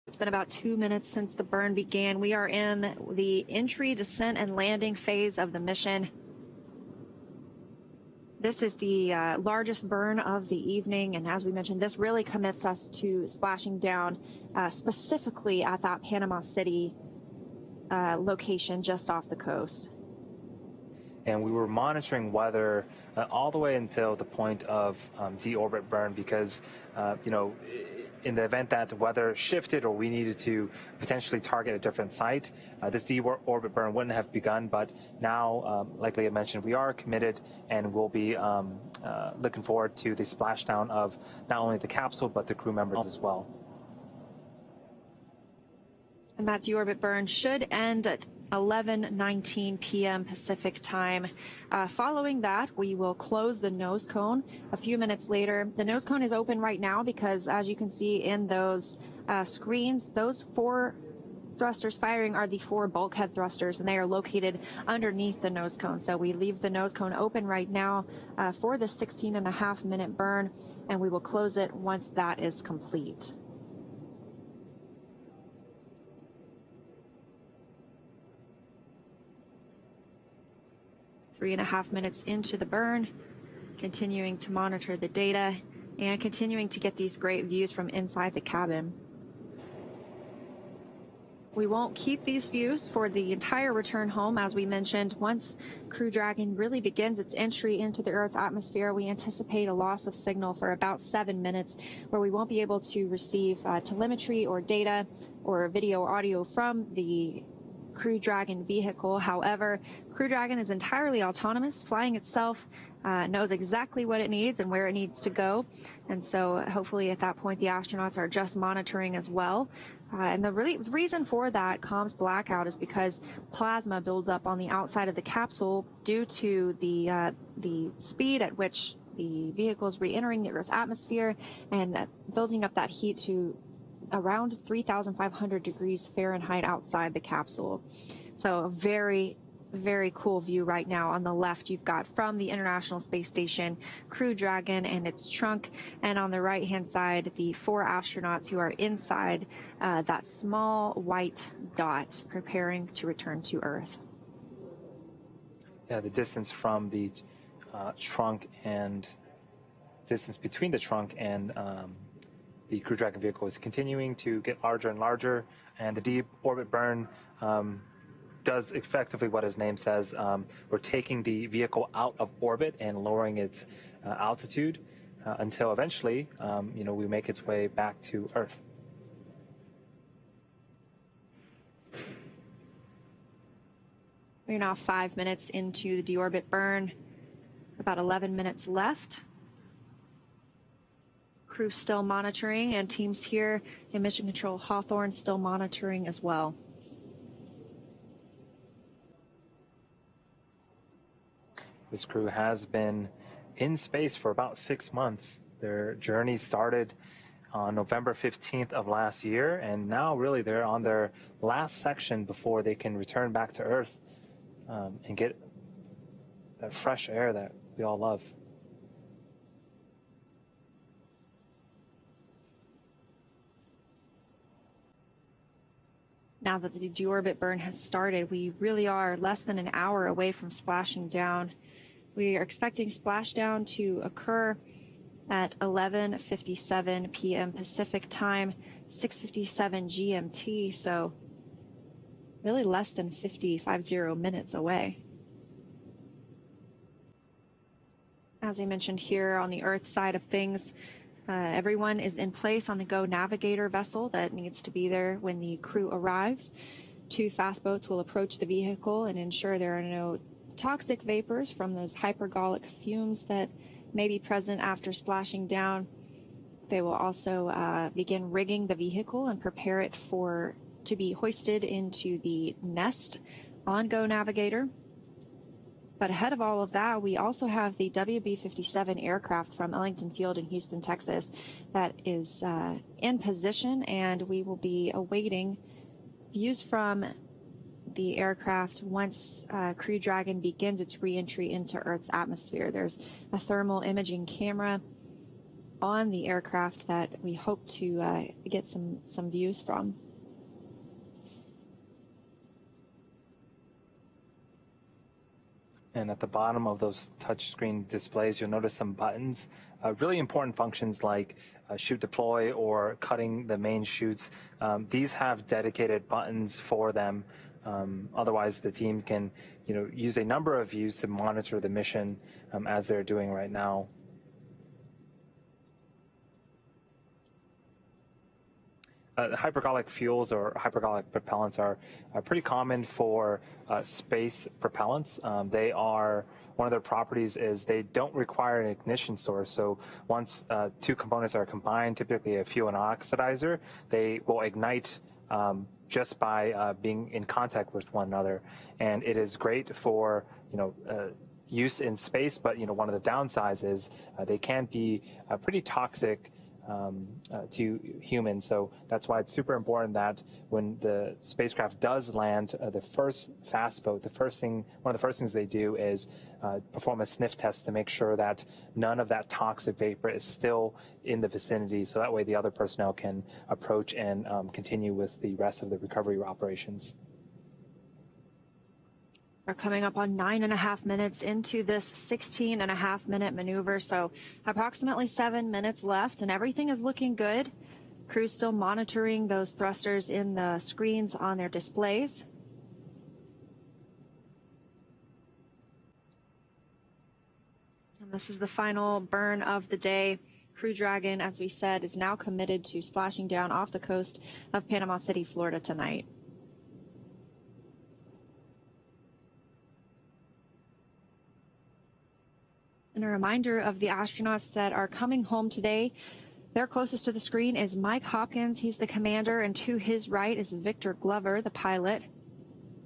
It's been about 2 minutes since the burn began. We are in the entry, descent, and landing phase of the mission. This is the largest burn of the evening, and as we mentioned, this really commits us to splashing down specifically at that Panama City location just off the coast. And we were monitoring weather all the way until the point of deorbit burn because, in the event that the weather shifted or we needed to potentially target a different site, this deorbit burn wouldn't have begun. But now, like Leah mentioned, we are committed and we'll be looking forward to the splashdown of not only the capsule, but the crew members as well. And that deorbit burn should end at 11:19 p.m. Pacific time. Following that, we will close the nose cone a few minutes later. The nose cone is open right now because, as you can see in those screens, those 4 thrusters firing are the 4 bulkhead thrusters, and they are located underneath the nose cone. So we leave the nose cone open right now for the 16.5-minute burn, and we will close it once that is complete. Three and a half minutes into the burn, continuing to monitor the data and continuing to get these great views from inside the cabin. We won't keep these views for the entire return home. As we mentioned, once Crew Dragon really begins its entry into the Earth's atmosphere, we anticipate a loss of signal for about 7 minutes where we won't be able to receive telemetry or data or video or audio from the Crew Dragon vehicle. However, Crew Dragon is entirely autonomous, flying itself, knows exactly what it needs and where it needs to go. And so hopefully at that point, the astronauts are just monitoring as well. And the reason for that comms blackout is because plasma builds up on the outside of the capsule due to the speed at which the vehicle is re-entering the Earth's atmosphere and building up that heat to around 3,500 degrees Fahrenheit outside the capsule. So a very, very cool view right now. On the left, you've got from the International Space Station, Crew Dragon and its trunk, and on the right-hand side, the 4 astronauts who are inside that small white dot preparing to return to Earth. Yeah, the distance from the trunk and distance between the trunk and the Crew Dragon vehicle is continuing to get larger and larger, and the deorbit burn does effectively what his name says. We're taking the vehicle out of orbit and lowering its altitude until eventually, we make its way back to Earth. We're now 5 minutes into the deorbit burn, about 11 minutes left. Crew still monitoring, and teams here in Mission Control Hawthorne still monitoring as well. This crew has been in space for about 6 months. Their journey started on November 15th of last year, and now really they're on their last section before they can return back to Earth and get that fresh air that we all love. Now that the deorbit burn has started, we really are less than an hour away from splashing down. We are expecting splashdown to occur at 11:57 p.m. Pacific time, 6:57 GMT, so really less than 50 minutes away. As we mentioned here on the Earth side of things, everyone is in place on the Go Navigator vessel that needs to be there when the crew arrives. 2 fast boats will approach the vehicle and ensure there are no toxic vapors from those hypergolic fumes that may be present after splashing down. They will also begin rigging the vehicle and prepare it to be hoisted into the nest on Go Navigator. But ahead of all of that, we also have the WB-57 aircraft from Ellington Field in Houston, Texas, that is in position, and we will be awaiting views from the aircraft once Crew Dragon begins its re-entry into Earth's atmosphere. There's a thermal imaging camera on the aircraft that we hope to get some views from. And at the bottom of those touchscreen displays, you'll notice some buttons. Really important functions like shoot deploy or cutting the main chutes. These have dedicated buttons for them. Otherwise, the team can, use a number of views to monitor the mission as they're doing right now. Hypergolic fuels or hypergolic propellants are pretty common for space propellants. They are, one of their properties is they don't require an ignition source. So once two components are combined, typically a fuel and oxidizer, they will ignite just by being in contact with one another. And it is great for, use in space, but, one of the downsides is they can be pretty toxic to humans. So that's why it's super important that when the spacecraft does land, the first fast boat, one of the first things they do is perform a sniff test to make sure that none of that toxic vapor is still in the vicinity. So that way the other personnel can approach and continue with the rest of the recovery operations. We're coming up on 9.5 minutes into this 16.5-minute maneuver, so approximately 7 minutes left, and everything is looking good. Crew's still monitoring those thrusters in the screens on their displays. And this is the final burn of the day. Crew Dragon, as we said, is now committed to splashing down off the coast of Panama City, Florida tonight. And a reminder of the astronauts that are coming home today. Their closest to the screen is Mike Hopkins. He's the commander, and to his right is Victor Glover, the pilot.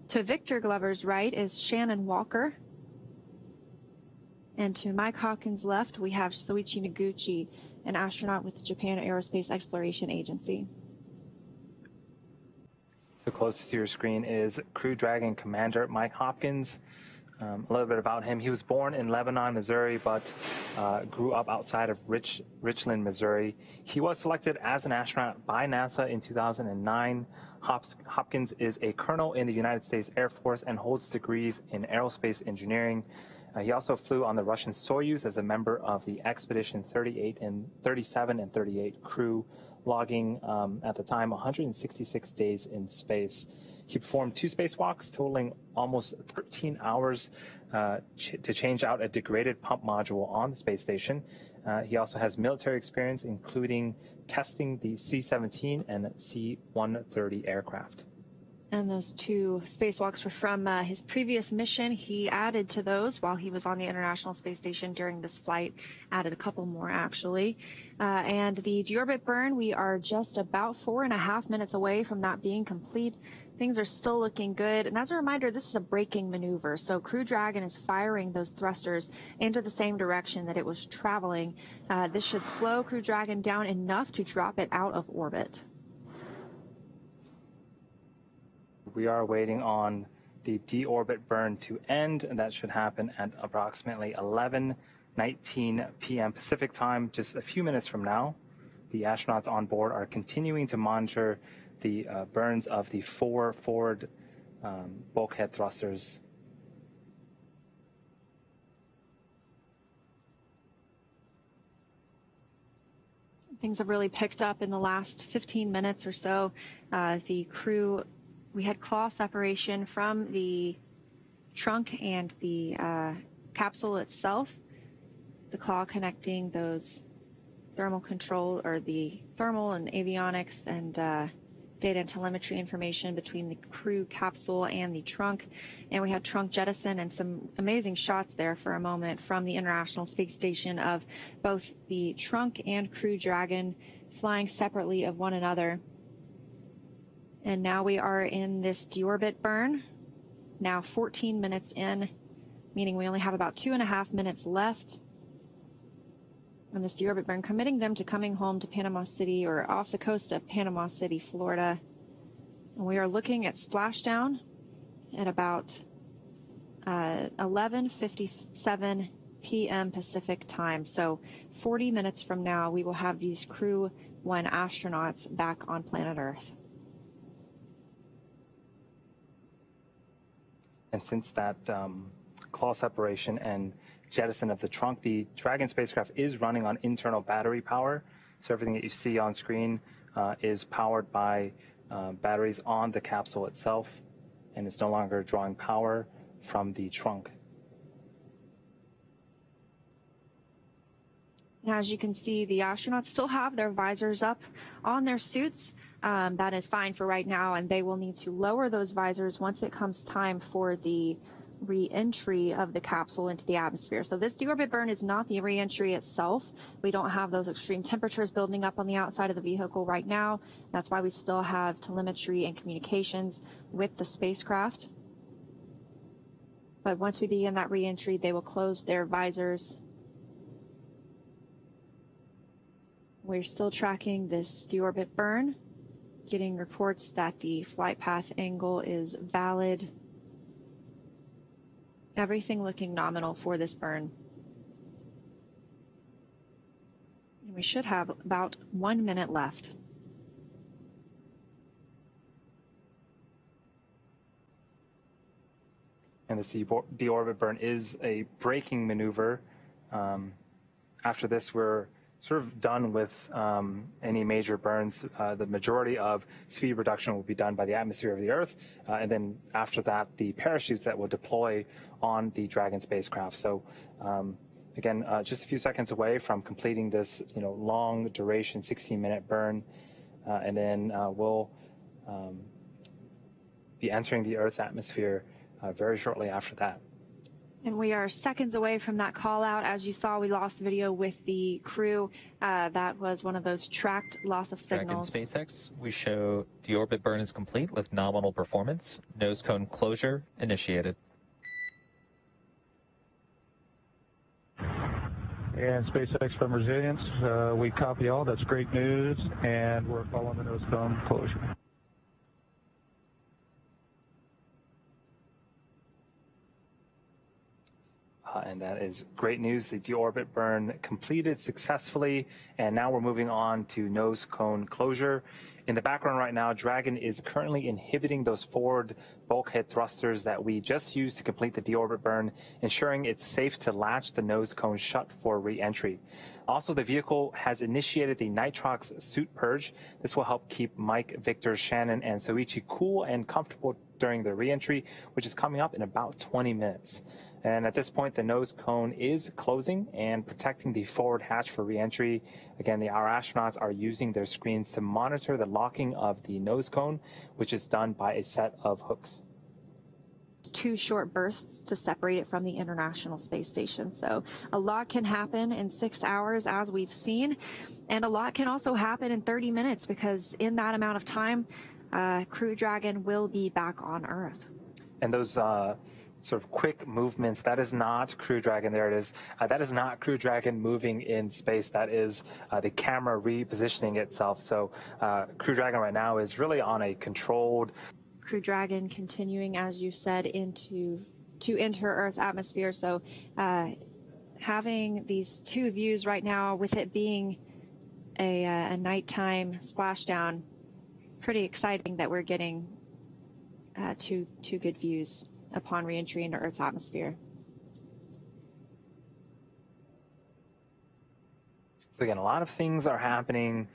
To Victor Glover's right is Shannon Walker. And to Mike Hopkins' left, we have Soichi Noguchi, an astronaut with the Japan Aerospace Exploration Agency. So closest to your screen is Crew Dragon Commander Mike Hopkins. A little bit about him. He was born in Lebanon, Missouri, but grew up outside of Richland, Missouri. He was selected as an astronaut by NASA in 2009. Hopkins is a colonel in the United States Air Force and holds degrees in aerospace engineering. He also flew on the Russian Soyuz as a member of the Expedition 37 and 38 crew, logging at the time 166 days in space. He performed 2 spacewalks, totaling almost 13 hours to change out a degraded pump module on the space station. He also has military experience, including testing the C-17 and C-130 aircraft. And those 2 spacewalks were from his previous mission. He added to those while he was on the International Space Station during this flight, added a couple more actually. And the deorbit burn, we are just about 4.5 minutes away from that being complete. Things are still looking good. And as a reminder, this is a braking maneuver. So Crew Dragon is firing those thrusters into the same direction that it was traveling. This should slow Crew Dragon down enough to drop it out of orbit. We are waiting on the deorbit burn to end, and that should happen at approximately 11:19 p.m. Pacific time, just a few minutes from now. The astronauts on board are continuing to monitor the burns of the 4 forward bulkhead thrusters. Things have really picked up in the last 15 minutes or so. The crew, we had claw separation from the trunk and the capsule itself. The claw connecting those thermal control, or the thermal and avionics and data and telemetry information between the crew capsule and the trunk. And we had trunk jettison and some amazing shots there for a moment from the International Space Station of both the trunk and Crew Dragon flying separately of one another. And now we are in this deorbit burn, now 14 minutes in, meaning we only have about 2.5 minutes left on this deorbit burn, committing them to coming home to Panama City, or off the coast of Panama City, Florida. And we are looking at splashdown at about 11:57 p.m. Pacific time. So 40 minutes from now, we will have these Crew 1 astronauts back on planet Earth. And since that claw separation and jettison of the trunk, the Dragon spacecraft is running on internal battery power. So everything that you see on screen is powered by batteries on the capsule itself, and it's no longer drawing power from the trunk. Now, as you can see, the astronauts still have their visors up on their suits. That is fine for right now, and they will need to lower those visors once it comes time for the re-entry of the capsule into the atmosphere. So this deorbit burn is not the re-entry itself. We don't have those extreme temperatures building up on the outside of the vehicle right now. That's why we still have telemetry and communications with the spacecraft. But once we begin that re-entry, they will close their visors. We're still tracking this deorbit burn, getting reports that the flight path angle is valid. Everything looking nominal for this burn. And we should have about 1 minute left. And this deorbit burn is a braking maneuver. After this, we're sort of done with any major burns. The majority of speed reduction will be done by the atmosphere of the Earth, and then after that, the parachutes that will deploy on the Dragon spacecraft. So again, just a few seconds away from completing this, long duration 16-minute burn, and then we'll be entering the Earth's atmosphere very shortly after that. And we are seconds away from that call out. As you saw, we lost video with the crew. That was one of those tracked loss of signals. Dragon SpaceX, we show deorbit burn is complete with nominal performance. Nose cone closure initiated. And SpaceX from Resilience, we copy all. That's great news. And we're following the nose cone closure. And that is great news. The deorbit burn completed successfully, and now we're moving on to nose cone closure. In the background right now, Dragon is currently inhibiting those forward bulkhead thrusters that we just used to complete the deorbit burn, ensuring it's safe to latch the nose cone shut for re-entry. Also, the vehicle has initiated the nitrox suit purge. This will help keep Mike, Victor, Shannon, and Soichi cool and comfortable during the re-entry, which is coming up in about 20 minutes. And at this point, the nose cone is closing and protecting the forward hatch for re-entry. Again, our astronauts are using their screens to monitor the locking of the nose cone, which is done by a set of hooks. 2 short bursts to separate it from the International Space Station. So a lot can happen in 6 hours, as we've seen, and a lot can also happen in 30 minutes, because in that amount of time, Crew Dragon will be back on Earth. And those sort of quick movements, that is not Crew Dragon. There it is. That is not Crew Dragon moving in space. That is the camera repositioning itself. So Crew Dragon right now is really on a controlled. Crew Dragon continuing, as you said, to enter Earth's atmosphere. So having these 2 views right now, with it being a nighttime splashdown, pretty exciting that we're getting two good views upon re-entry into Earth's atmosphere. So again, a lot of things are happening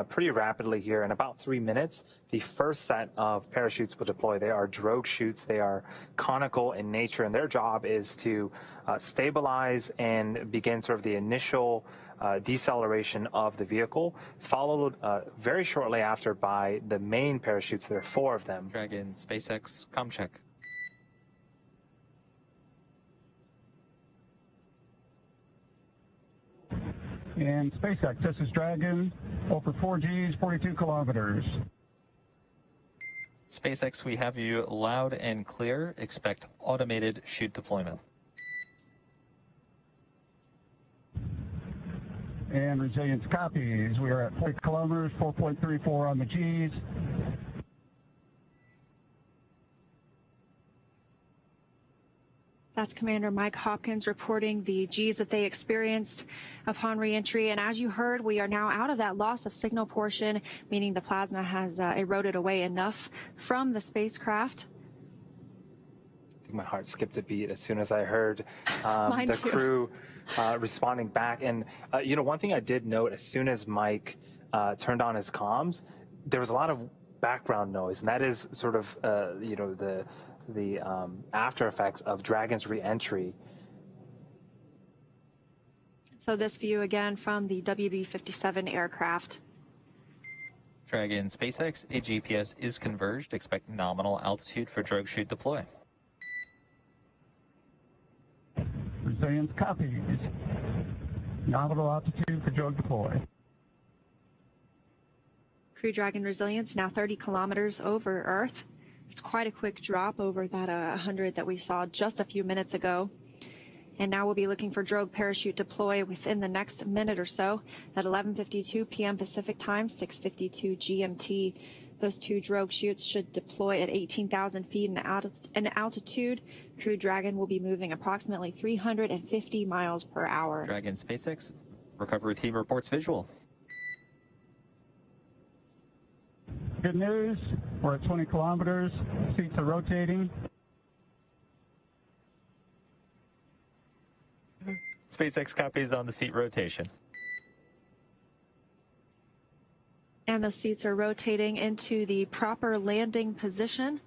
pretty rapidly here. In about 3 minutes, the first set of parachutes will deploy. They are drogue chutes. They are conical in nature, and their job is to stabilize and begin sort of the initial deceleration of the vehicle, followed very shortly after by the main parachutes. There are 4 of them. Dragon SpaceX, com check. And SpaceX, this is Dragon, over 4Gs, 42 kilometers. SpaceX, we have you loud and clear. Expect automated chute deployment. And Resilience copies. We are at 40 kilometers, 4.34 on the Gs. That's Commander Mike Hopkins reporting the G's that they experienced upon reentry. And as you heard, we are now out of that loss of signal portion, meaning the plasma has eroded away enough from the spacecraft. I think my heart skipped a beat as soon as I heard Mine the too. crew responding back. And, you know, one thing I did note as soon as Mike turned on his comms, there was a lot of background noise. And that is sort of, you know, the after effects of Dragon's re-entry. So this view again from the WB-57 aircraft. Dragon SpaceX, a GPS is converged. Expect nominal altitude for drogue chute deploy. Resilience copies. Nominal altitude for drogue deploy. Crew Dragon Resilience now 30 kilometers over Earth. It's quite a quick drop over that 100 that we saw just a few minutes ago. And now we'll be looking for drogue parachute deploy within the next minute or so at 11:52 p.m. Pacific time, 6:52 GMT. Those two drogue chutes should deploy at 18,000 feet in altitude. Crew Dragon will be moving approximately 350 miles per hour. Dragon SpaceX, recovery team reports visual. Good news, we're at 20 kilometers, seats are rotating. SpaceX copies on the seat rotation. And those seats are rotating into the proper landing position.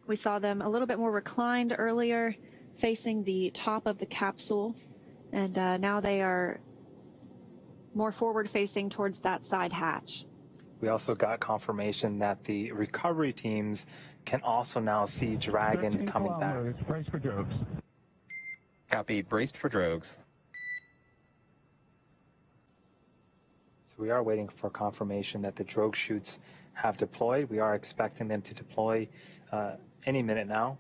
We saw them a little bit more reclined earlier, facing the top of the capsule. And now they are more forward facing towards that side hatch. We also got confirmation that the recovery teams can also now see Dragon coming back. Brace for drogues. Copy, braced for drogues. So we are waiting for confirmation that the drogue chutes have deployed. We are expecting them to deploy any minute now.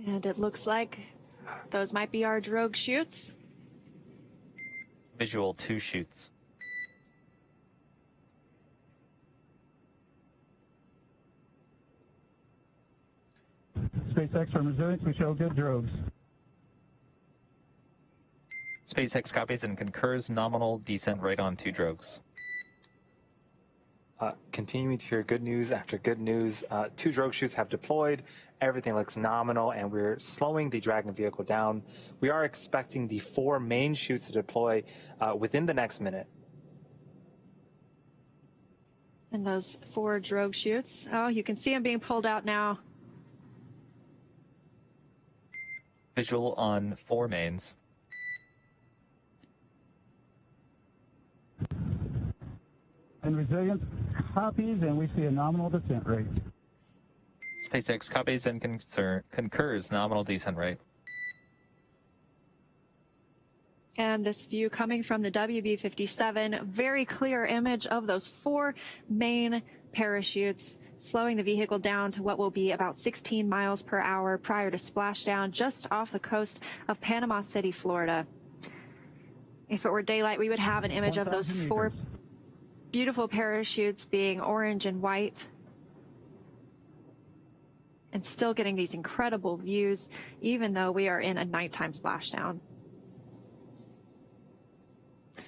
And it looks like those might be our drogue chutes. Visual 2 chutes. SpaceX from Resilience, we show good drogues. SpaceX copies and concurs nominal descent right on 2 drogues. Continuing to hear good news after good news. 2 drogue chutes have deployed. Everything looks nominal, and we're slowing the Dragon vehicle down. We are expecting the 4 main chutes to deploy within the next minute. And those 4 drogue chutes. Oh, you can see them being pulled out now. Visual on 4 mains. And Resilience copies, and we see a nominal descent rate. SpaceX copies and concurs nominal descent rate. And this view coming from the WB-57, very clear image of those 4 main parachutes, slowing the vehicle down to what will be about 16 miles per hour prior to splashdown just off the coast of Panama City, Florida. If it were daylight, we would have an image of those 4 beautiful parachutes being orange and white. And still getting these incredible views, even though we are in a nighttime splashdown.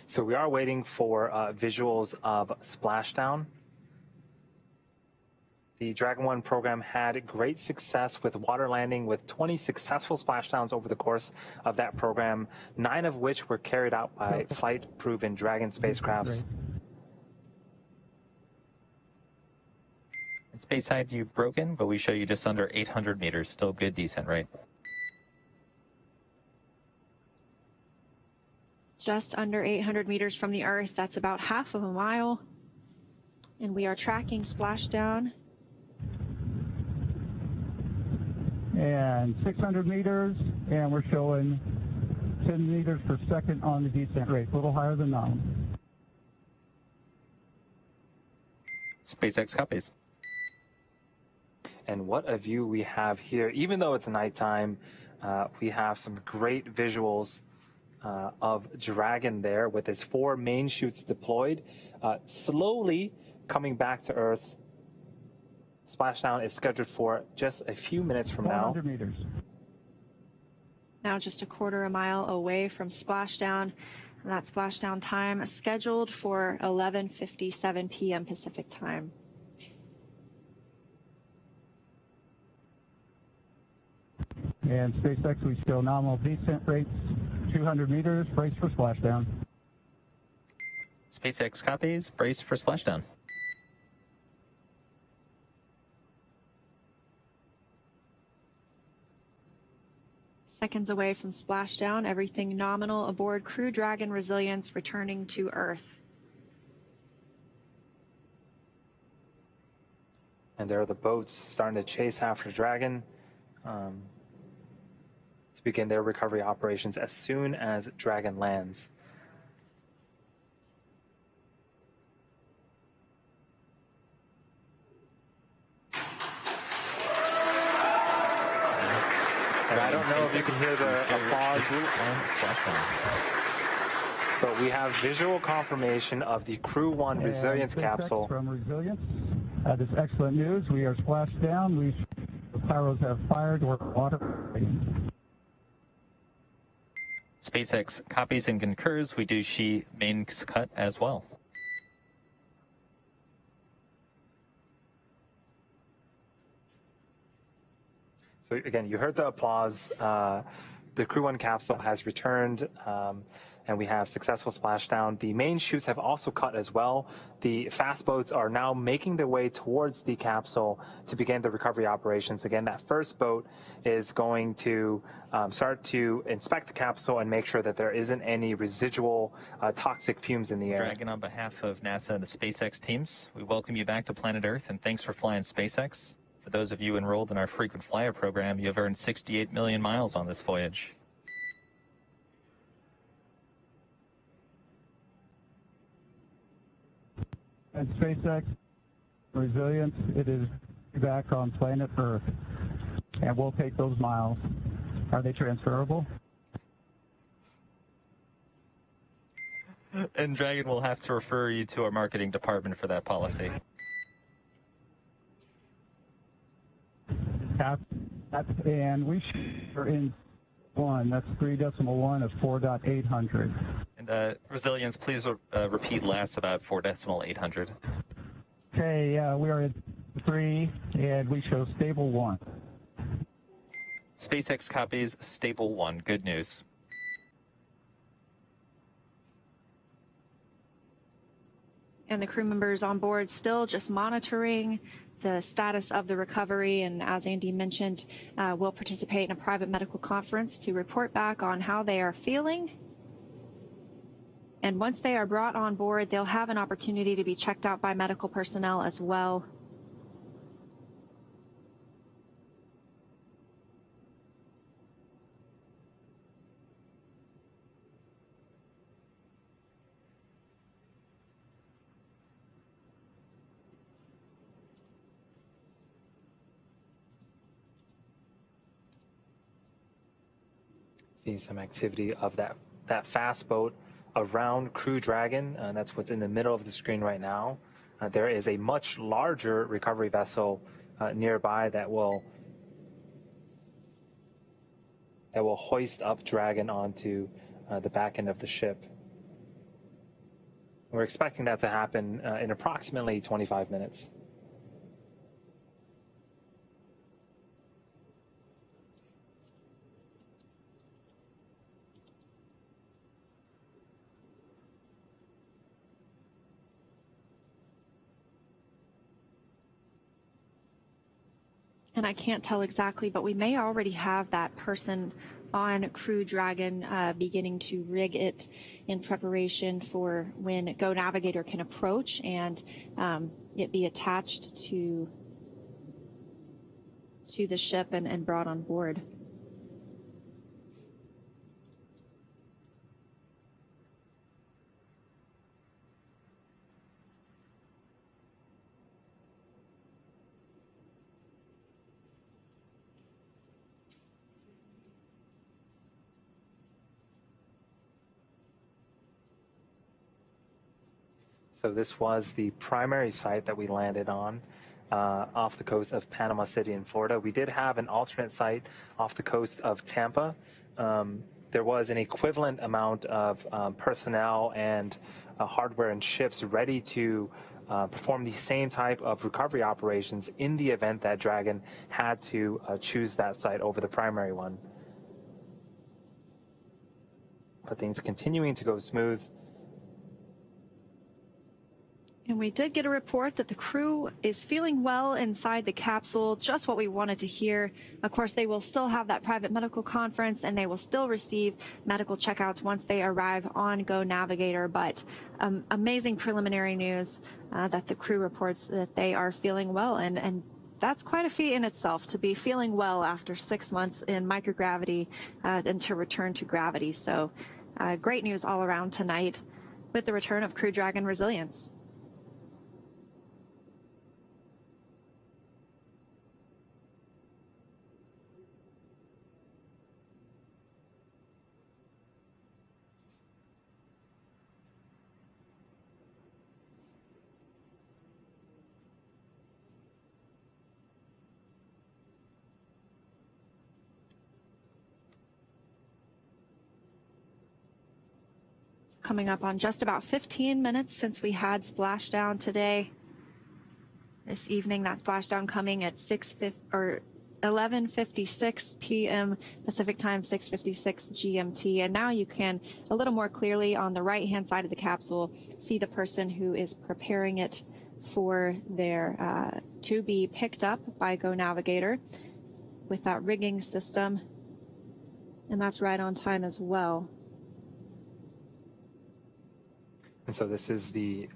So we are waiting for visuals of splashdown. The Dragon 1 program had great success with water landing, with 20 successful splashdowns over the course of that program, 9 of which were carried out by flight-proven Dragon spacecrafts. Space height you've broken, but we show you just under 800 meters. Still good descent rate. Just under 800 meters from the Earth. That's about half of a mile. And we are tracking splashdown. And 600 meters, and we're showing 10 meters per second on the descent rate, a little higher than nominal. SpaceX copies. And what a view we have here. Even though it's nighttime, we have some great visuals of Dragon there with its 4 main chutes deployed, slowly coming back to Earth. Splashdown is scheduled for just a few minutes from now. 400 meters. Now just a quarter of a mile away from splashdown. And that splashdown time is scheduled for 11:57 p.m. Pacific time. And SpaceX, we show nominal descent rates, 200 meters, brace for splashdown. SpaceX copies, brace for splashdown. Seconds away from splashdown, everything nominal aboard Crew Dragon Resilience returning to Earth. And there are the boats starting to chase after Dragon to begin their recovery operations as soon as Dragon lands. And I don't know if you can hear the applause, but we have visual confirmation of the Crew 1 Resilience capsule. From Resilience, this excellent news. We are splashed down. The pyros have fired. We're water. SpaceX copies and concurs. We do see main cut as well. So again, you heard the applause. The Crew 1 capsule has returned, and we have successful splashdown. The main chutes have also cut as well. The fast boats are now making their way towards the capsule to begin the recovery operations. Again, that first boat is going to start to inspect the capsule and make sure that there isn't any residual toxic fumes in the air. Dragon, on behalf of NASA and the SpaceX teams, we welcome you back to planet Earth, and thanks for flying SpaceX. For those of you enrolled in our frequent flyer program, you have earned 68 million miles on this voyage. And SpaceX Resilience, it is back on planet Earth, and we'll take those miles. Are they transferable? And Dragon will have to refer you to our marketing department for that policy. And we are in 1. That's 3.1 of 4.800. And Resilience, please repeat last about 4.800. Okay, we are at 3, and we show stable 1. SpaceX copies, stable 1. Good news. And the crew members on board still just monitoring the status of the recovery, and as Andy mentioned, will participate in a private medical conference to report back on how they are feeling. And once they are brought on board, they'll have an opportunity to be checked out by medical personnel as well. Seeing some activity of that fast boat around Crew Dragon. That's what's in the middle of the screen right now. There is a much larger recovery vessel nearby that will hoist up Dragon onto the back end of the ship. We're expecting that to happen in approximately 25 minutes. And I can't tell exactly, but we may already have that person on Crew Dragon beginning to rig it in preparation for when Go Navigator can approach and it be attached to the ship and brought on board. So this was the primary site that we landed on. off the coast of Panama City in Florida. We did have an alternate site off the coast of Tampa. There was an equivalent amount of personnel and hardware and ships ready to perform the same type of recovery operations in the event that Dragon had to choose that site over the primary one. But things continuing to go smooth. And we did get a report that the crew is feeling well inside the capsule, just what we wanted to hear. Of course, they will still have that private medical conference and they will still receive medical checkouts once they arrive on Go Navigator. But amazing preliminary news that the crew reports that they are feeling well. And that's quite a feat in itself, to be feeling well after 6 months in microgravity and to return to gravity. So great news all around tonight with the return of Crew Dragon Resilience. Coming up on just about 15 minutes since we had splashdown today. This evening, that splashdown coming at 11:56 p.m. Pacific time, 6:56 GMT. And now you can, a little more clearly on the right-hand side of the capsule, see the person who is preparing it for their to be picked up by Go Navigator with that rigging system. And that's right on time as well. And so this is the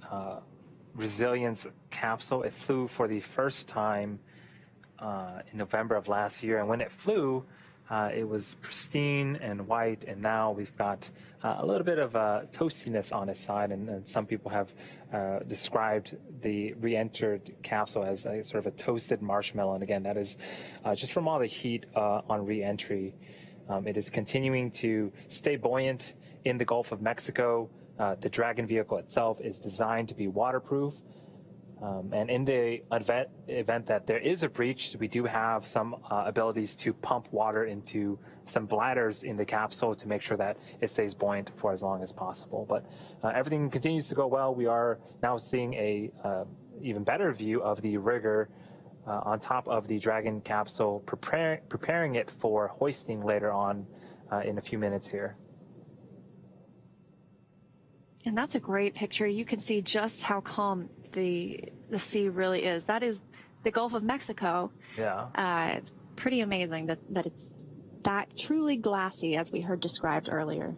Resilience capsule. It flew for the first time in November of last year. And when it flew, it was pristine and white. And now we've got a little bit of toastiness on its side. And some people have described the re-entered capsule as a sort of a toasted marshmallow. And again, that is just from all the heat on re-entry. It is continuing to stay buoyant in the Gulf of Mexico. The Dragon vehicle itself is designed to be waterproof. And in the event that there is a breach, we do have some abilities to pump water into some bladders in the capsule to make sure that it stays buoyant for as long as possible. But everything continues to go well. We are now seeing a even better view of the rigger on top of the Dragon capsule, preparing it for hoisting later on in a few minutes here. And that's a great picture. You can see just how calm the sea really is. That is the Gulf of Mexico. Yeah. It's pretty amazing that it's that truly glassy, as we heard described earlier.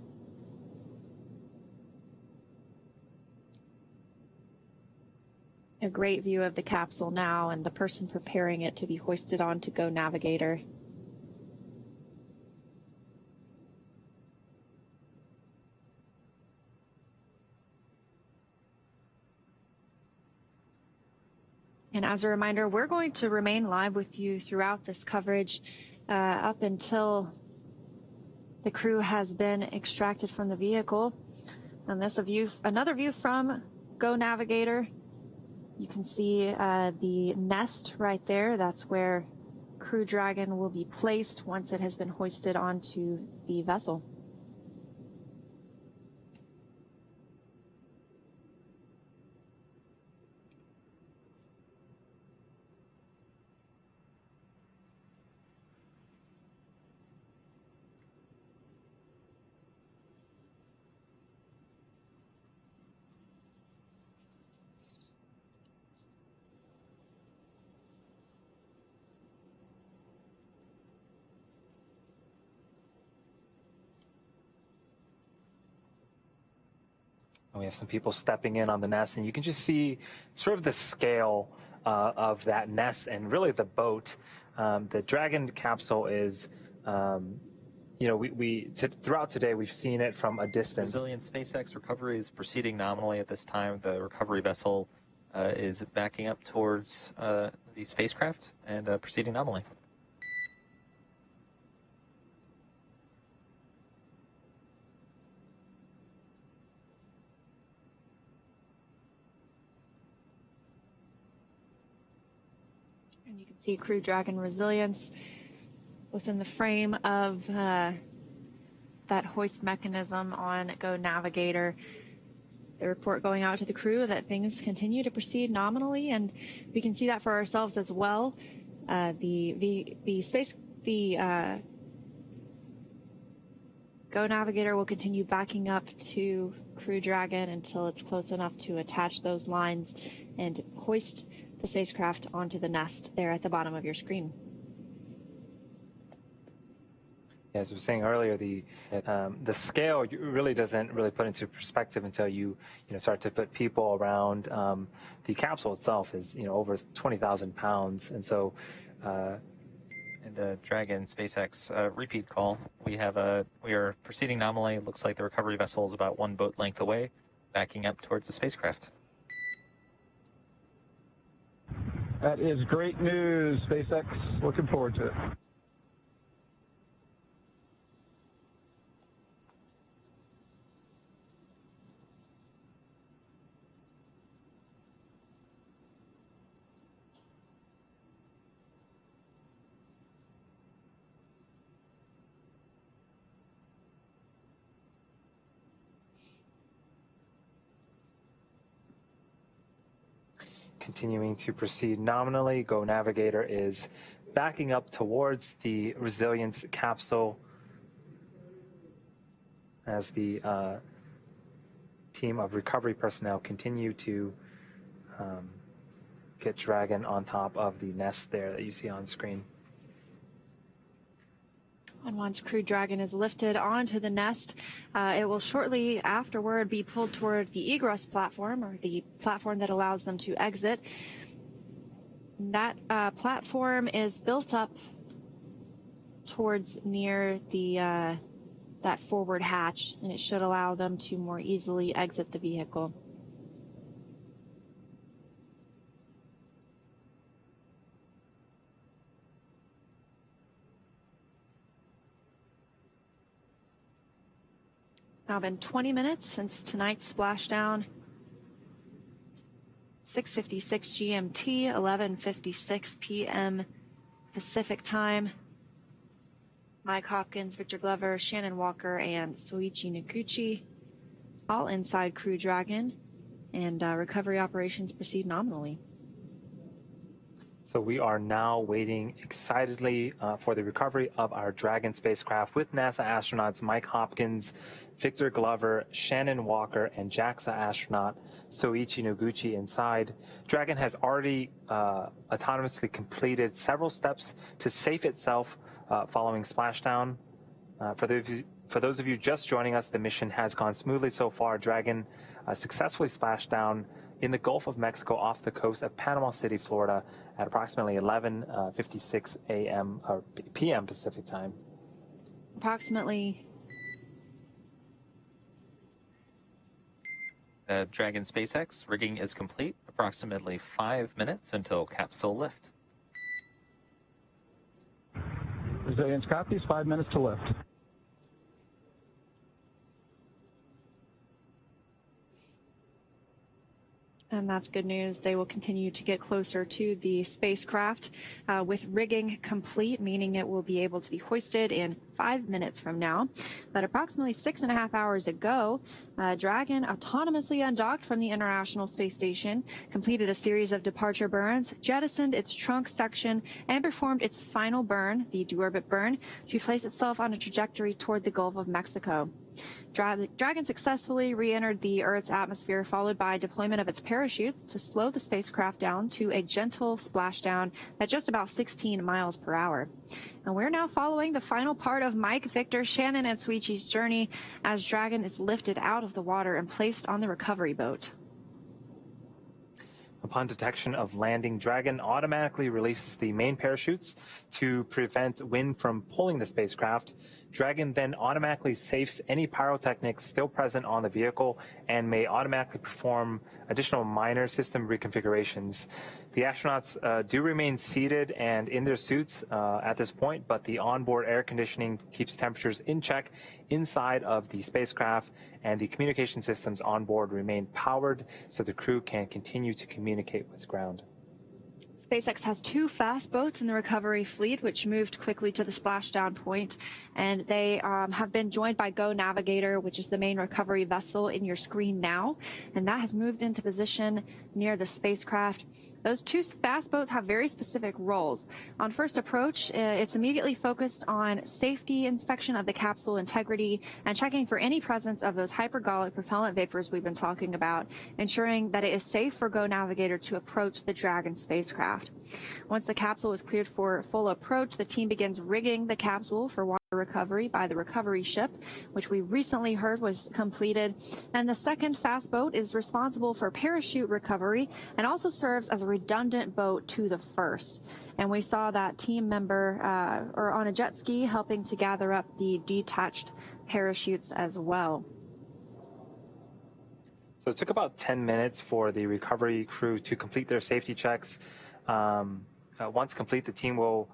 A great view of the capsule now and the person preparing it to be hoisted on to Go Navigator. And as a reminder, we're going to remain live with you throughout this coverage up until the crew has been extracted from the vehicle. And this another view from Go Navigator. You can see the nest right there. That's where Crew Dragon will be placed once it has been hoisted onto the vessel. We have some people stepping in on the nest, and you can just see sort of the scale of that nest and really the boat. The Dragon capsule is, you know, throughout today we've seen it from a distance. Resilient SpaceX recovery is proceeding nominally at this time. The recovery vessel is backing up towards the spacecraft and proceeding nominally. And you can see Crew Dragon Resilience within the frame of that hoist mechanism on Go Navigator. The report going out to the crew that things continue to proceed nominally, and we can see that for ourselves as well. The Go Navigator will continue backing up to Crew Dragon until it's close enough to attach those lines and hoist the spacecraft onto the nest there at the bottom of your screen. As we were saying earlier, the scale really doesn't really put into perspective until you start to put people around. The capsule itself is over 20,000 pounds, and so. And Dragon SpaceX repeat call. We are proceeding nominally. It looks like the recovery vessel is about 1 boat length away, backing up towards the spacecraft. That is great news, SpaceX. Looking forward to it. Continuing to proceed nominally, Go Navigator is backing up towards the Resilience capsule as the team of recovery personnel continue to get Dragon on top of the nest there that you see on screen. And once Crew Dragon is lifted onto the nest, it will shortly afterward be pulled toward the egress platform, or the platform that allows them to exit. That platform is built up towards near the that forward hatch, and it should allow them to more easily exit the vehicle. Now been 20 minutes since tonight's splashdown. 6:56 GMT, 11:56 p.m. Pacific time. Mike Hopkins, Victor Glover, Shannon Walker, and Soichi Noguchi, all inside Crew Dragon, and recovery operations proceed nominally. So we are now waiting excitedly for the recovery of our Dragon spacecraft with NASA astronauts Mike Hopkins, Victor Glover, Shannon Walker, and JAXA astronaut Soichi Noguchi inside. Dragon has already autonomously completed several steps to safe itself following splashdown. For those of you just joining us, the mission has gone smoothly so far. Dragon successfully splashed down in the Gulf of Mexico off the coast of Panama City, Florida at approximately 11:56 a.m. or p.m. Pacific time. Approximately. Dragon SpaceX rigging is complete. Approximately 5 minutes until capsule lift. Resilience copies, 5 minutes to lift. And that's good news. They will continue to get closer to the spacecraft with rigging complete, meaning it will be able to be hoisted in 5 minutes from now. But approximately 6.5 hours ago, Dragon autonomously undocked from the International Space Station, completed a series of departure burns, jettisoned its trunk section, and performed its final burn, the deorbit burn, to place itself on a trajectory toward the Gulf of Mexico. Dragon successfully re-entered the Earth's atmosphere, followed by deployment of its parachutes to slow the spacecraft down to a gentle splashdown at just about 16 miles per hour. And we're now following the final part of Mike, Victor, Shannon, and Soichi's journey as Dragon is lifted out of the water and placed on the recovery boat. Upon detection of landing, Dragon automatically releases the main parachutes to prevent wind from pulling the spacecraft. Dragon then automatically safes any pyrotechnics still present on the vehicle and may automatically perform additional minor system reconfigurations. The astronauts do remain seated and in their suits at this point, but the onboard air conditioning keeps temperatures in check inside of the spacecraft, and the communication systems on board remain powered so the crew can continue to communicate with ground. SpaceX has 2 fast boats in the recovery fleet, which moved quickly to the splashdown point, and they have been joined by Go Navigator, which is the main recovery vessel in your screen now, and that has moved into position near the spacecraft. Those 2 fast boats have very specific roles. On first approach, it's immediately focused on safety inspection of the capsule integrity and checking for any presence of those hypergolic propellant vapors we've been talking about, ensuring that it is safe for Go Navigator to approach the Dragon spacecraft. Once the capsule is cleared for full approach, the team begins rigging the capsule for water recovery by the recovery ship, which we recently heard was completed. And the second fast boat is responsible for parachute recovery and also serves as a redundant boat to the first. And we saw that team member or on a jet ski helping to gather up the detached parachutes as well. So it took about 10 minutes for the recovery crew to complete their safety checks. Once complete, the team will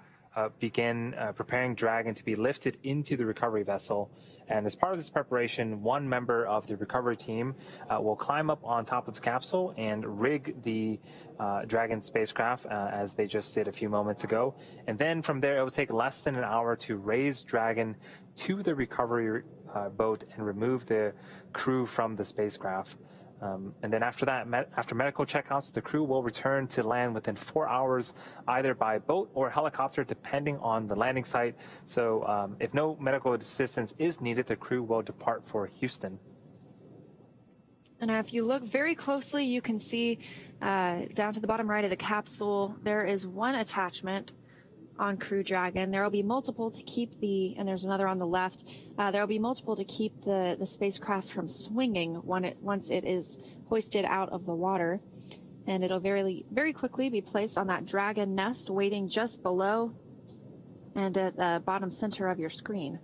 begin preparing Dragon to be lifted into the recovery vessel. And as part of this preparation, one member of the recovery team will climb up on top of the capsule and rig the Dragon spacecraft as they just did a few moments ago. And then from there, it will take less than an hour to raise Dragon to the recovery boat and remove the crew from the spacecraft. And then after that, after medical checkouts, the crew will return to land within 4 hours, either by boat or helicopter, depending on the landing site. So if no medical assistance is needed, the crew will depart for Houston. And if you look very closely, you can see down to the bottom right of the capsule, there is one attachment on Crew Dragon. There will be multiple to keep and there's another on the left. There will be multiple to keep the spacecraft from swinging once it is hoisted out of the water. And it'll very, very quickly be placed on that Dragon nest waiting just below and at the bottom center of your screen.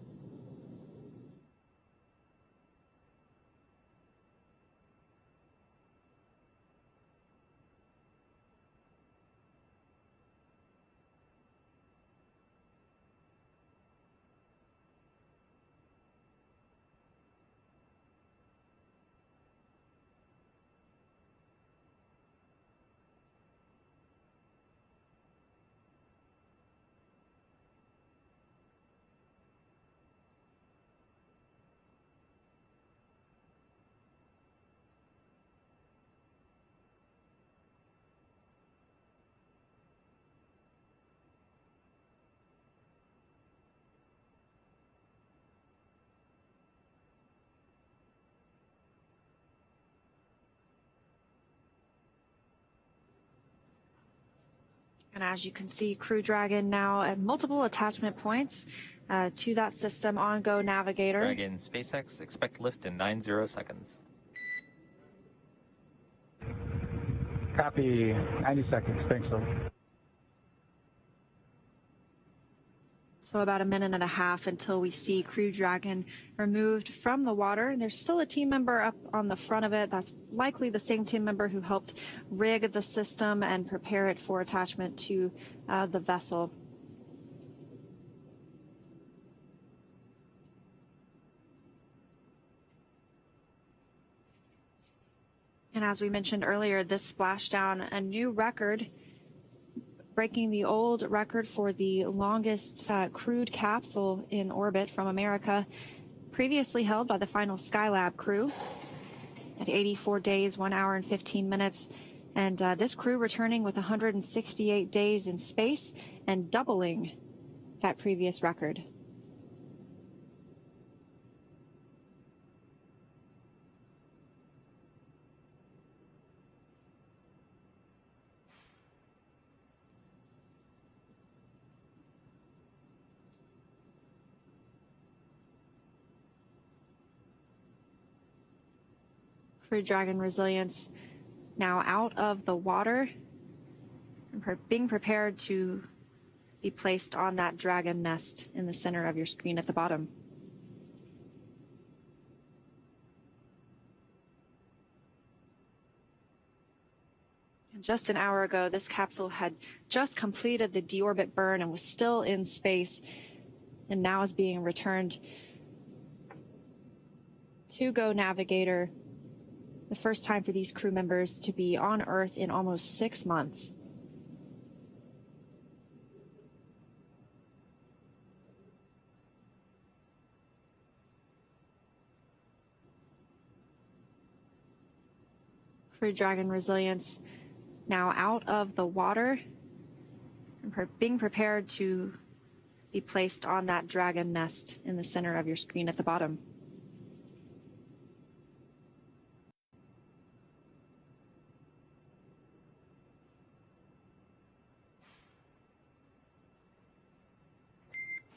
And as you can see, Crew Dragon now at multiple attachment points to that system on Go Navigator. Dragon SpaceX, expect lift in 90 seconds. Copy, 90 seconds. Thanks, sir. So about a minute and a half until we see Crew Dragon removed from the water. There's still a team member up on the front of it. That's likely the same team member who helped rig the system and prepare it for attachment to the vessel. And as we mentioned earlier, this splashdown, a new record, breaking the old record for the longest crewed capsule in orbit from America, previously held by the final Skylab crew at 84 days, 1 hour and 15 minutes. And this crew returning with 168 days in space and doubling that previous record. Crew Dragon Resilience now out of the water and being prepared to be placed on that Dragon nest in the center of your screen at the bottom. And just an hour ago, this capsule had just completed the deorbit burn and was still in space, and now is being returned to Go Navigator. The first time for these crew members to be on Earth in almost 6 months. Crew Dragon Resilience now out of the water and being prepared to be placed on that Dragon nest in the center of your screen at the bottom.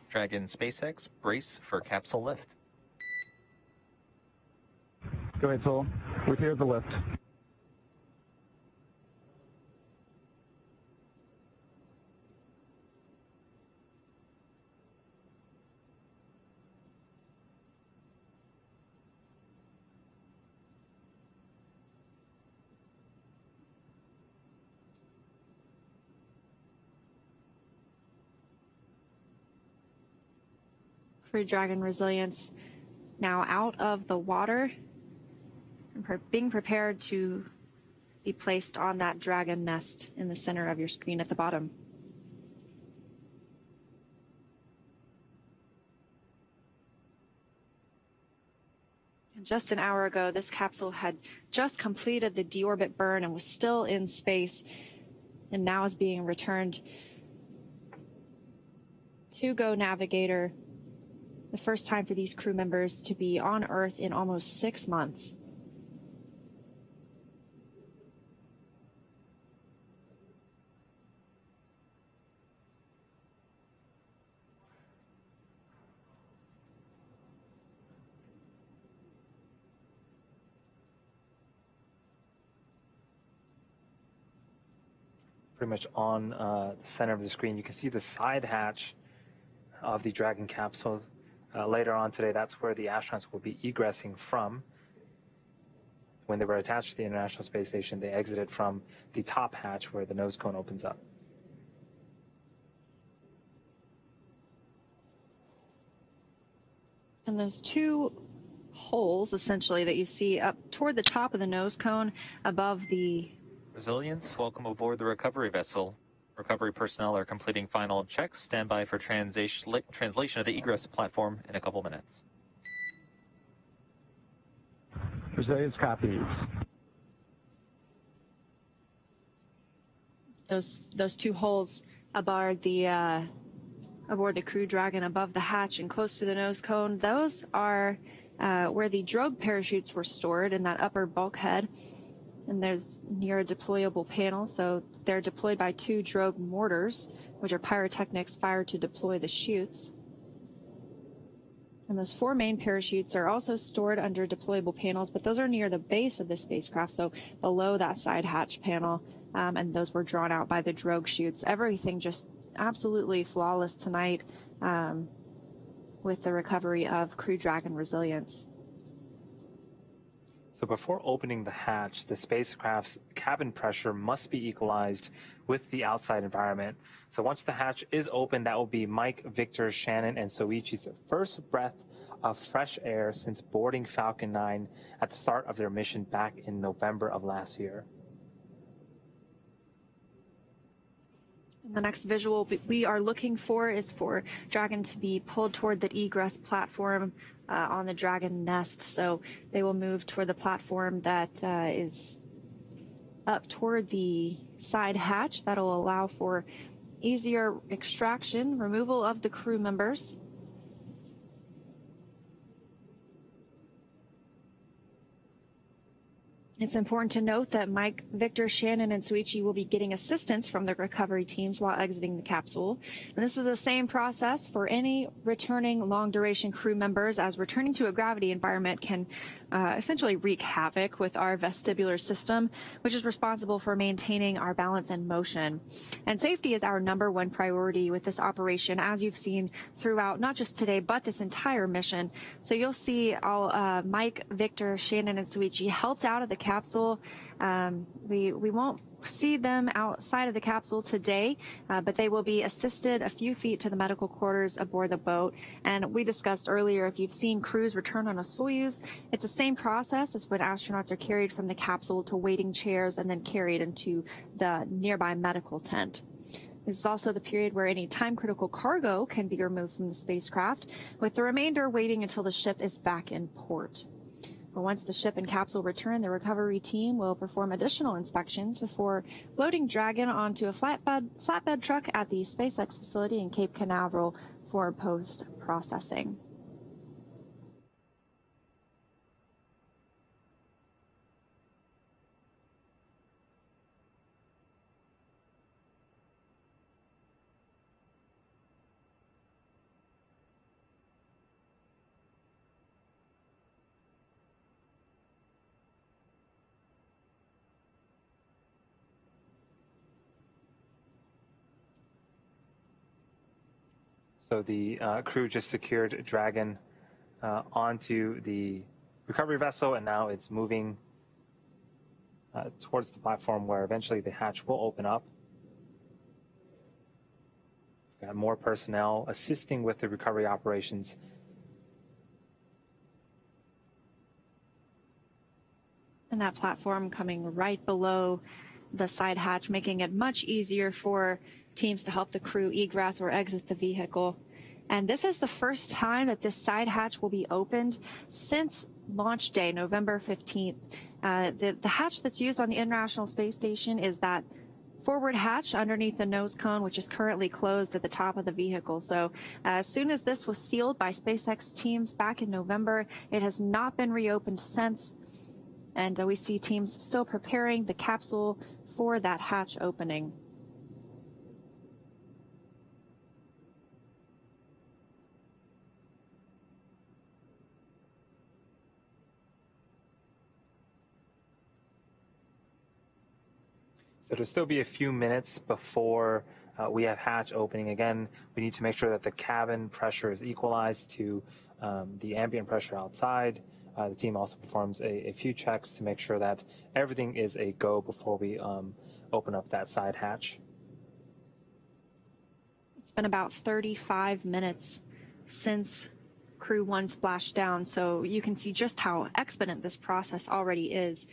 Dragon SpaceX, brace for capsule lift. Go ahead, Sol. We're here at the lift. Crew Dragon Resilience now out of the water and being prepared to be placed on that Dragon nest in the center of your screen at the bottom. And just an hour ago, this capsule had just completed the deorbit burn and was still in space, and now is being returned to Go Navigator. The first time for these crew members to be on Earth in almost 6 months. Pretty much on the center of the screen, you can see the side hatch of the Dragon capsule. Later on today, that's where the astronauts will be egressing from. When they were attached to the International Space Station, they exited from the top hatch where the nose cone opens up. And those two holes, essentially, that you see up toward the top of the nose cone above the... Resilience, welcome aboard the recovery vessel. Recovery personnel are completing final checks. Stand by for translation of the egress platform in a couple minutes. Resilience copies. Those two holes aboard the Crew Dragon above the hatch and close to the nose cone, those are where the drogue parachutes were stored in that upper bulkhead. And there's near a deployable panel, so they're deployed by 2 drogue mortars, which are pyrotechnics fired to deploy the chutes. And those 4 main parachutes are also stored under deployable panels, but those are near the base of the spacecraft, so below that side hatch panel, and those were drawn out by the drogue chutes. Everything just absolutely flawless tonight with the recovery of Crew Dragon Resilience. So before opening the hatch, the spacecraft's cabin pressure must be equalized with the outside environment. So once the hatch is open, that will be Mike, Victor, Shannon, and Soichi's first breath of fresh air since boarding Falcon 9 at the start of their mission back in November of last year. The next visual we are looking for is for Dragon to be pulled toward the egress platform on the Dragon nest. So they will move toward the platform that is up toward the side hatch. That'll allow for easier extraction, removal of the crew members. It's important to note that Mike, Victor, Shannon, and Soichi will be getting assistance from the recovery teams while exiting the capsule. And this is the same process for any returning long-duration crew members, as returning to a gravity environment can essentially wreak havoc with our vestibular system, which is responsible for maintaining our balance and motion. And safety is our #1 priority with this operation, as you've seen throughout, not just today, but this entire mission. So you'll see all Mike, Victor, Shannon, and Soichi helped out of the capsule. We won't see them outside of the capsule today, but they will be assisted a few feet to the medical quarters aboard the boat. And we discussed earlier, if you've seen crews return on a Soyuz, it's the same process as when astronauts are carried from the capsule to waiting chairs and then carried into the nearby medical tent. This is also the period where any time-critical cargo can be removed from the spacecraft, with the remainder waiting until the ship is back in port. But once the ship and capsule return, the recovery team will perform additional inspections before loading Dragon onto a flatbed truck at the SpaceX facility in Cape Canaveral for post-processing. So the crew just secured Dragon onto the recovery vessel, and now it's moving towards the platform where eventually the hatch will open up. Got more personnel assisting with the recovery operations. And that platform coming right below the side hatch, making it much easier for teams to help the crew egress or exit the vehicle. And this is the first time that this side hatch will be opened since launch day, November 15th. The hatch that's used on the International Space Station is that forward hatch underneath the nose cone, which is currently closed at the top of the vehicle. So as soon as this was sealed by SpaceX teams back in November, it has not been reopened since. And we see teams still preparing the capsule for that hatch opening. So there'll still be a few minutes before we have hatch opening. Again, we need to make sure that the cabin pressure is equalized to the ambient pressure outside. The team also performs a few checks to make sure that everything is a go before we open up that side hatch. It's been about 35 minutes since Crew 1 splashed down, so you can see just how exponent this process already is.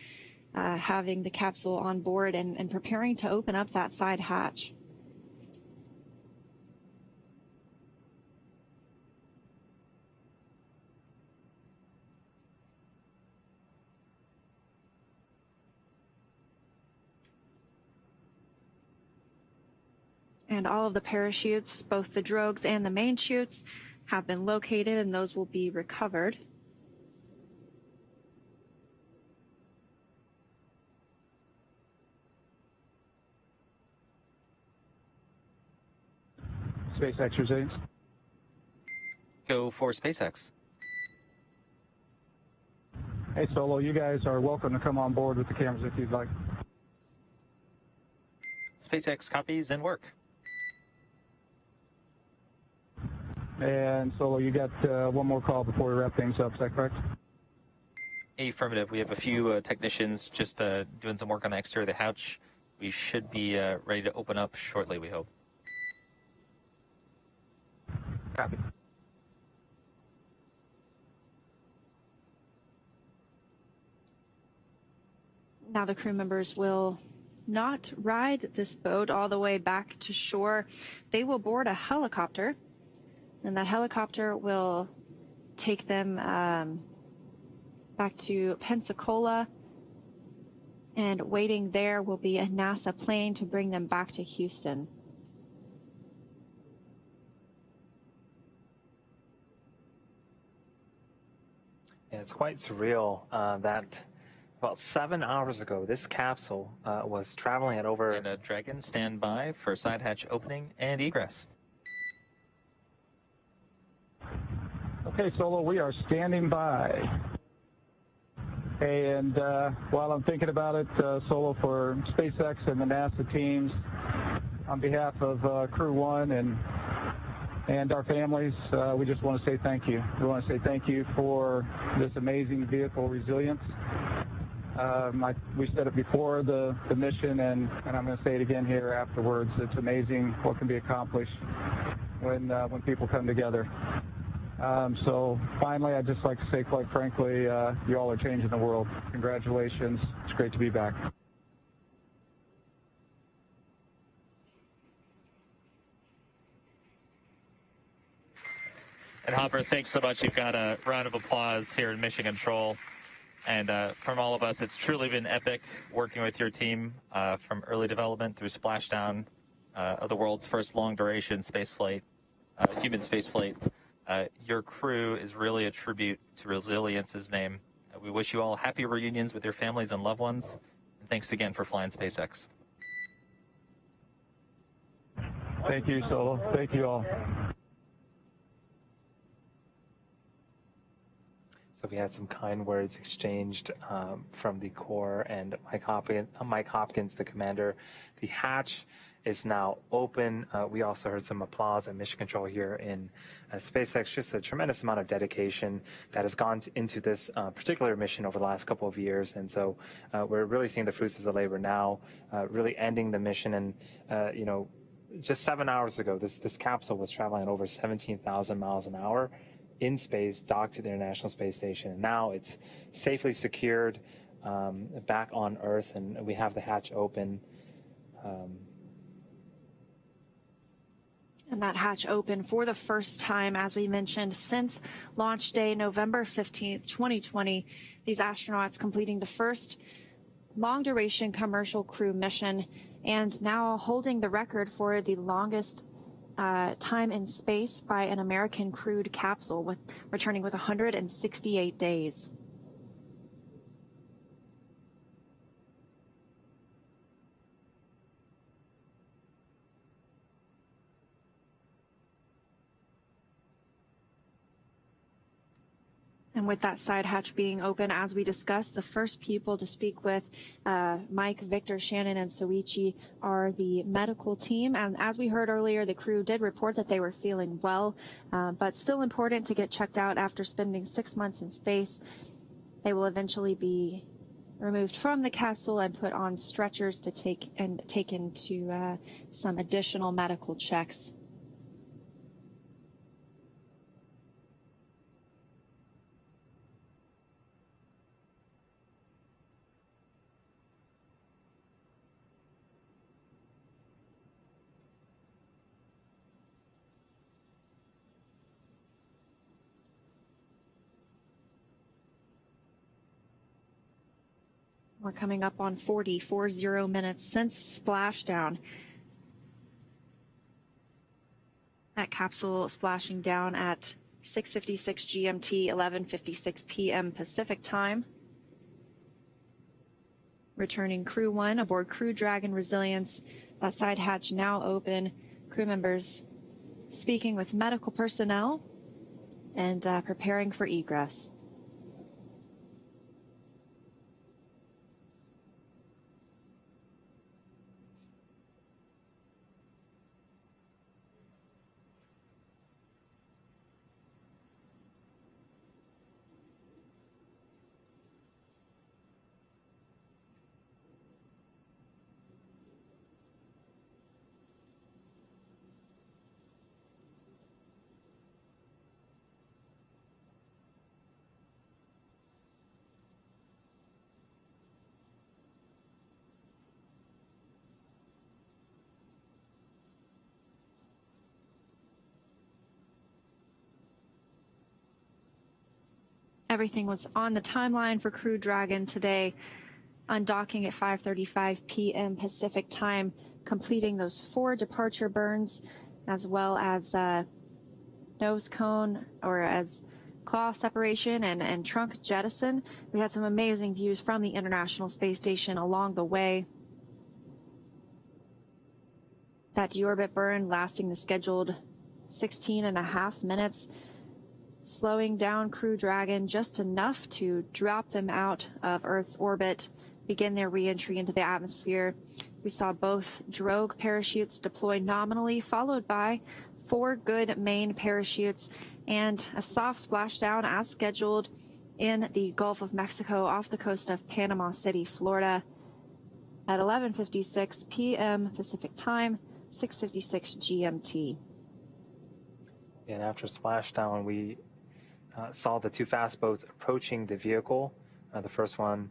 Having the capsule on board and preparing to open up that side hatch. And all of the parachutes, both the drogues and the main chutes, have been located, and those will be recovered. SpaceX Resilience. Go for SpaceX. Hey, Solo, you guys are welcome to come on board with the cameras if you'd like. SpaceX copies and work. And Solo, you got one more call before we wrap things up, is that correct? Affirmative. We have a few technicians just doing some work on the exterior of the hatch. We should be ready to open up shortly, we hope. Copy. Now the crew members will not ride this boat all the way back to shore. They will board a helicopter, and that helicopter will take them back to Pensacola, and waiting there will be a NASA plane to bring them back to Houston. And it's quite surreal that about 7 hours ago, this capsule was traveling at over... And Dragon, stand by for side hatch opening and egress. Okay, Solo, we are standing by. Hey, and while I'm thinking about it, Solo, for SpaceX and the NASA teams, on behalf of Crew 1 and our families, we just want to say thank you. We want to say thank you for this amazing vehicle, Resilience. We said it before the mission, and I'm going to say it again here afterwards. It's amazing what can be accomplished when people come together. So finally, I'd just like to say, quite frankly, you all are changing the world. Congratulations. It's great to be back. And Hopper, thanks so much. You've got a round of applause here in Mission Control. And from all of us, it's truly been epic working with your team from early development through splashdown of the world's first long-duration space flight, human space flight. Your crew is really a tribute to Resilience's name. We wish you all happy reunions with your families and loved ones. And thanks again for flying SpaceX. Thank you, Solo. Thank you all. So we had some kind words exchanged from the Corps and Mike Hopkins, the commander. The hatch is now open. We also heard some applause at Mission Control here in SpaceX. Just a tremendous amount of dedication that has gone into this particular mission over the last couple of years. And so we're really seeing the fruits of the labor now, really ending the mission. And, you know, just 7 hours ago, this capsule was traveling at over 17,000 miles an hour in space, docked to the International Space Station. And now it's safely secured back on Earth, and we have the hatch open. And that hatch opened for the first time, as we mentioned, since launch day, November 15th, 2020. These astronauts completing the first long-duration commercial crew mission and now holding the record for the longest time in space by an American crewed capsule, returning with 168 days. And with that side hatch being open, as we discussed, the first people to speak with Mike, Victor, Shannon, and Soichi are the medical team. And as we heard earlier, the crew did report that they were feeling well, but still important to get checked out after spending 6 months in space. They will eventually be removed from the capsule and put on stretchers to taken to some additional medical checks. We're coming up on 40 minutes since splashdown. That capsule splashing down at 6:56 GMT, 11:56 p.m. Pacific time. Returning Crew 1 aboard Crew Dragon Resilience. That side hatch now open. Crew members speaking with medical personnel and preparing for egress. Everything was on the timeline for Crew Dragon today, undocking at 5:35 p.m. Pacific time, completing those 4 departure burns, as well as nose cone, or as claw separation and trunk jettison. We had some amazing views from the International Space Station along the way. That deorbit burn lasting the scheduled 16.5 minutes. Slowing down Crew Dragon just enough to drop them out of Earth's orbit, begin their re-entry into the atmosphere. We saw both drogue parachutes deploy nominally, followed by 4 good main parachutes and a soft splashdown as scheduled in the Gulf of Mexico off the coast of Panama City, Florida at 11:56 p.m. Pacific time, 6:56 GMT. And after splashdown, we saw the 2 fast boats approaching the vehicle. The first one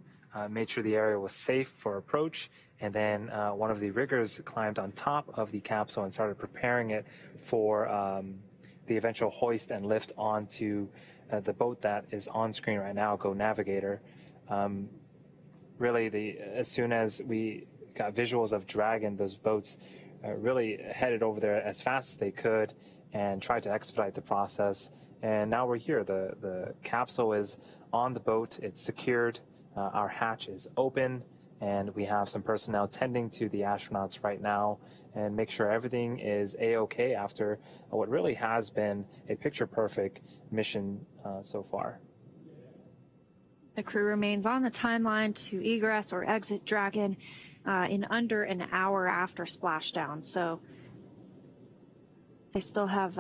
made sure the area was safe for approach, and then one of the riggers climbed on top of the capsule and started preparing it for the eventual hoist and lift onto the boat that is on screen right now, Go Navigator. Really, as soon as we got visuals of Dragon, those boats really headed over there as fast as they could and tried to expedite the process. And now we're here. The capsule is on the boat. It's secured. Our hatch is open, and we have some personnel tending to the astronauts right now and make sure everything is A-OK after what really has been a picture-perfect mission so far. The crew remains on the timeline to egress or exit Dragon in under an hour after splashdown. So they still have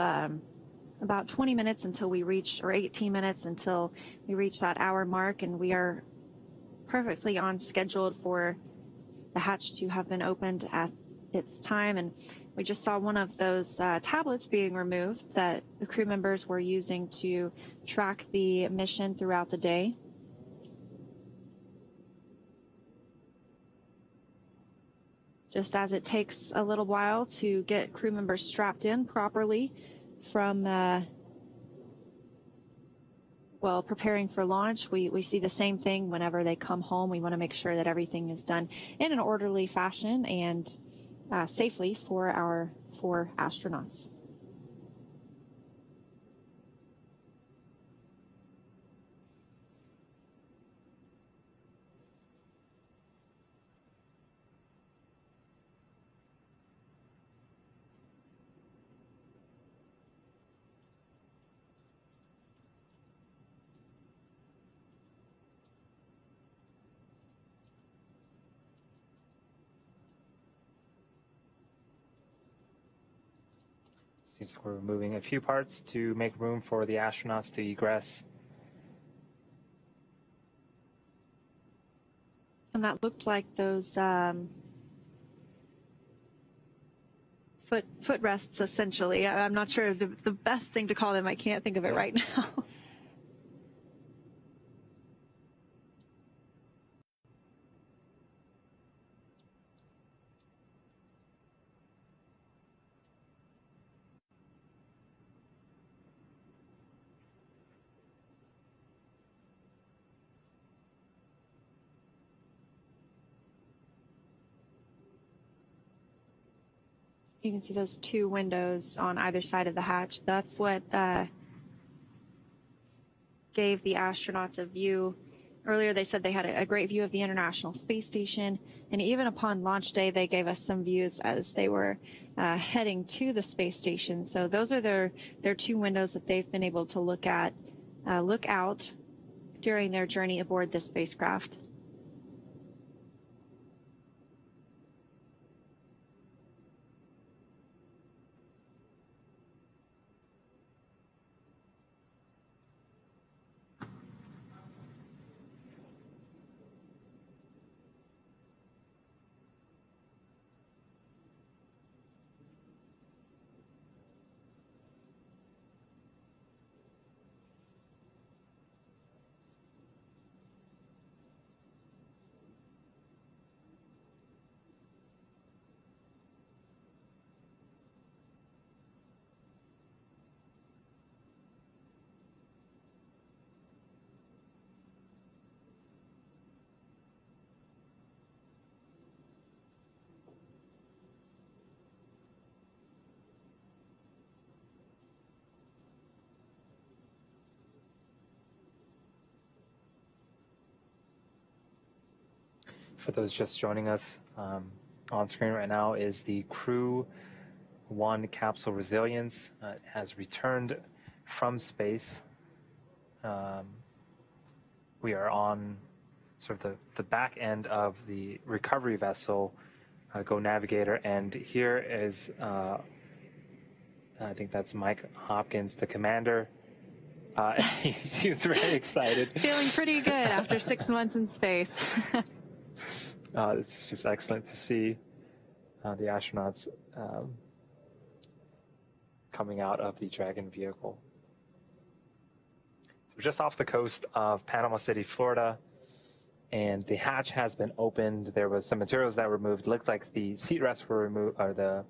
about 20 minutes until we reach, or 18 minutes until we reach that hour mark, and we are perfectly on schedule for the hatch to have been opened at its time. And we just saw one of those tablets being removed that the crew members were using to track the mission throughout the day. Just as it takes a little while to get crew members strapped in properly from, well, preparing for launch, we see the same thing whenever they come home. We want to make sure that everything is done in an orderly fashion and safely for our 4 astronauts. Seems like we're removing a few parts to make room for the astronauts to egress. And that looked like those footrests, essentially. I'm not sure the best thing to call them. I can't think of it right now. You can see those 2 windows on either side of the hatch. That's what gave the astronauts a view. Earlier they said they had a great view of the International Space Station, and even upon launch day they gave us some views as they were heading to the space station. So those are their 2 windows that they've been able to look out during their journey aboard this spacecraft. For those just joining us, on screen right now is the Crew 1 capsule Resilience. It has returned from space. We are on sort of the back end of the recovery vessel, Go Navigator, and here is, I think that's Mike Hopkins, the commander. He seems very excited. Feeling pretty good after 6 months in space. This is just excellent to see the astronauts coming out of the Dragon vehicle. So we're just off the coast of Panama City, Florida, and the hatch has been opened. There was some materials that were removed. It looks like the seat rests were removed, or the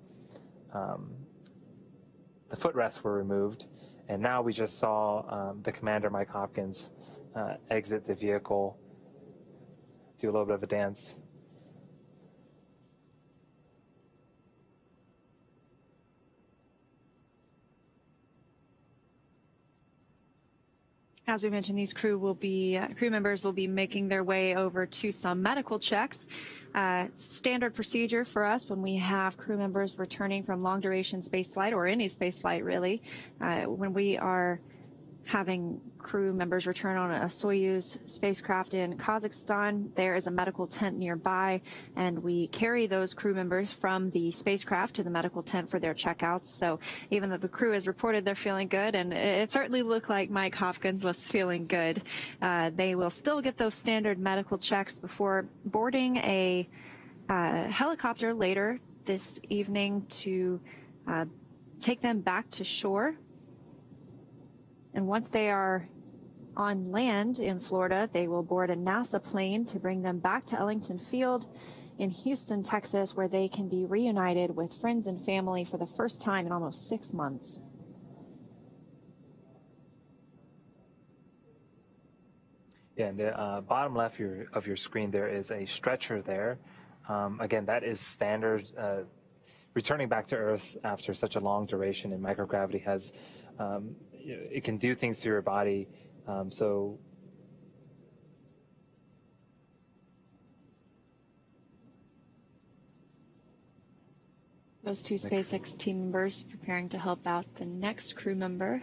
footrests were removed, and now we just saw the commander, Mike Hopkins, exit the vehicle. do a little bit of a dance. As we mentioned, these crew members will be making their way over to some medical checks. Standard procedure for us when we have crew members returning from long-duration spaceflight, or any spaceflight really, when we are having crew members return on a Soyuz spacecraft in Kazakhstan. There is a medical tent nearby, and we carry those crew members from the spacecraft to the medical tent for their checkouts. So even though the crew has reported they're feeling good, and it certainly looked like Mike Hopkins was feeling good, they will still get those standard medical checks before boarding a helicopter later this evening to take them back to shore. And once they are on land in Florida, they will board a NASA plane to bring them back to Ellington Field in Houston, Texas, where they can be reunited with friends and family for the first time in almost 6 months. Yeah, in the bottom left of your screen, there is a stretcher there. Again, that is standard. Returning back to Earth after such a long duration in microgravity has it can do things to your body. So those two SpaceX team members preparing to help out the next crew member.